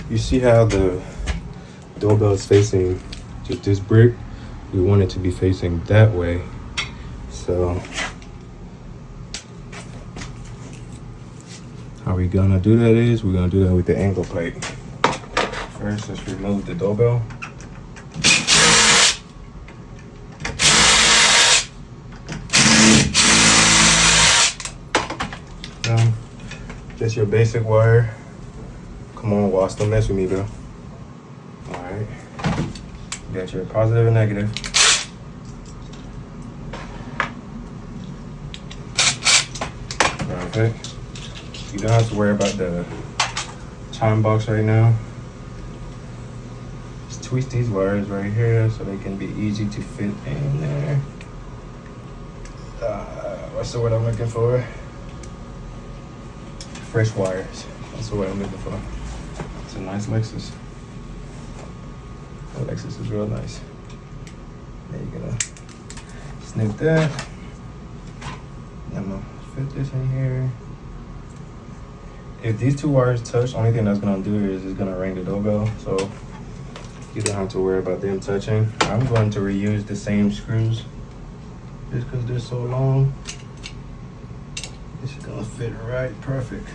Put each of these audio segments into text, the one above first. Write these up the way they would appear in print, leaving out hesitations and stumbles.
You see how the doorbell is facing just this brick? We want it to be facing that way. So how we gonna do that is we're gonna do that with the angle plate. First, let's remove the doorbell. Just your basic wire. Come on, Watts, don't mess with me, bro. Alright. You got your positive and negative. Perfect. You don't have to worry about the chime box right now. Just twist these wires right here so they can be easy to fit in there. What's the word I'm looking for? Fresh wires. That's what I'm looking for. It's a nice Lexus. The Lexus is real nice. There you're gonna snip that. I'm gonna fit this in here. If these two wires touch, only thing that's gonna do is it's gonna ring the doorbell. So you don't have to worry about them touching. I'm going to reuse the same screws just because they're so long. This is gonna fit right perfect.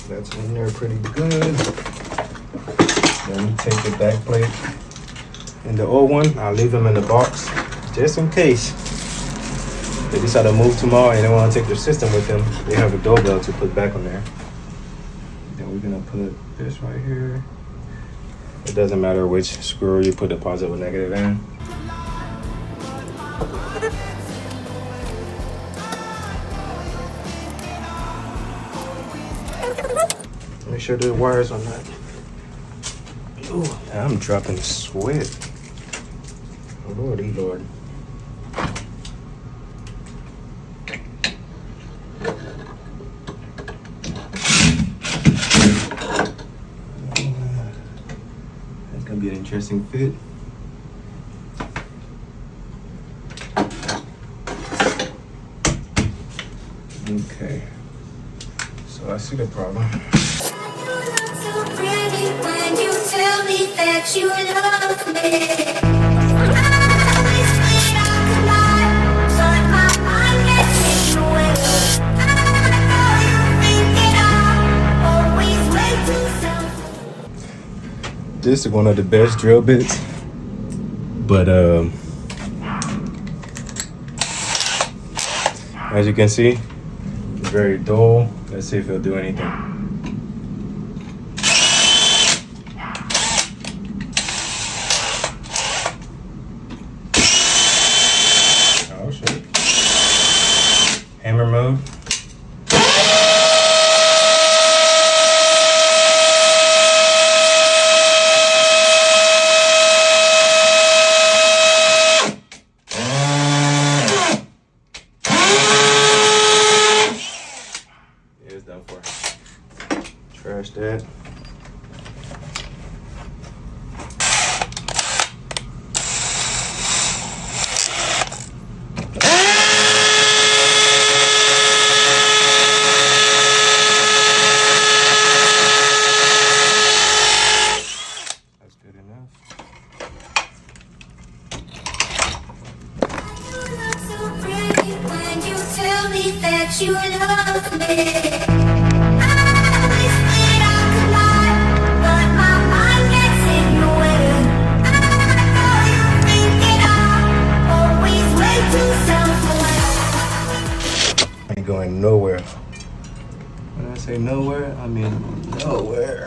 That's in there pretty good. Then take the back plate and the old one, I'll leave them in the box just in case they decide to move tomorrow and they want to take their system with them. They have a doorbell to put back on there. Then we're gonna put this right here. It doesn't matter which screw you put the positive or negative in. Make sure the wires are not. Ooh, I'm dropping sweat. Lordy Lord. That's gonna be an interesting fit. Okay. So I see the problem. When you tell me that you love me, I always wish I could lie, but my mind gets taken away. I know you think that I always way too selfish. This is one of the best drill bits, but as you can see, it's very dull. Let's see if it'll do anything. Hammer mode. Yeah, it's done for. Trash that. That you love me. I always wish I could lie, but my mind gets in the way. I know you think that I'm always way too self-aware. Ain't going nowhere. When I say nowhere, I mean nowhere.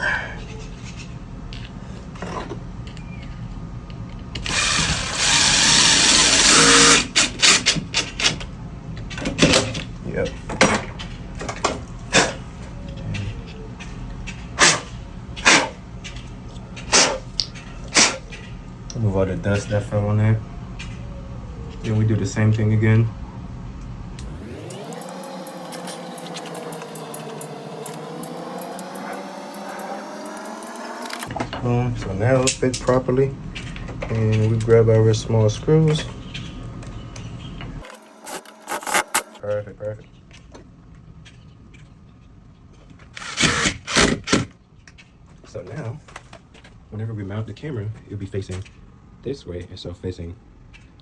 Yep. Remove all the dust that fell on there. Then we do the same thing again. Boom. So now it fits properly. And we grab our small screws. Perfect, perfect. So now, whenever we mount the camera, it'll be facing this way instead of facing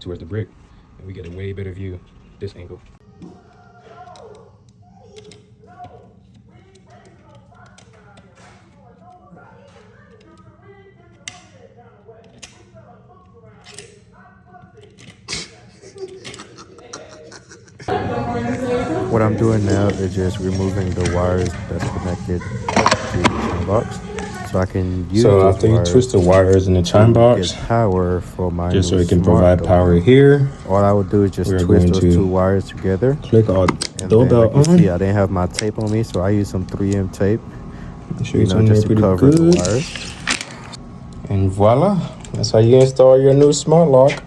towards the brick. And we get a way better view this angle. What I'm doing now is just removing the wires that's connected to the chime box, so I can use. So after you twist the wires in the chime box, get power for my just so it can provide power here. All I would do is just twist those two wires together. Click all doorbell on. See, I didn't have my tape on me, so I used some 3M tape. You know, just to cover the wires. And voila, that's how you install your new smart lock.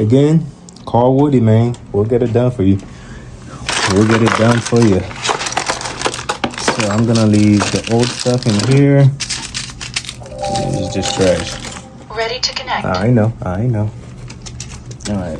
Again, call Woody, man. We'll get it done for you. We'll get it done for you. So I'm gonna leave the old stuff in here. It's just trash. Ready to connect. I know. All right.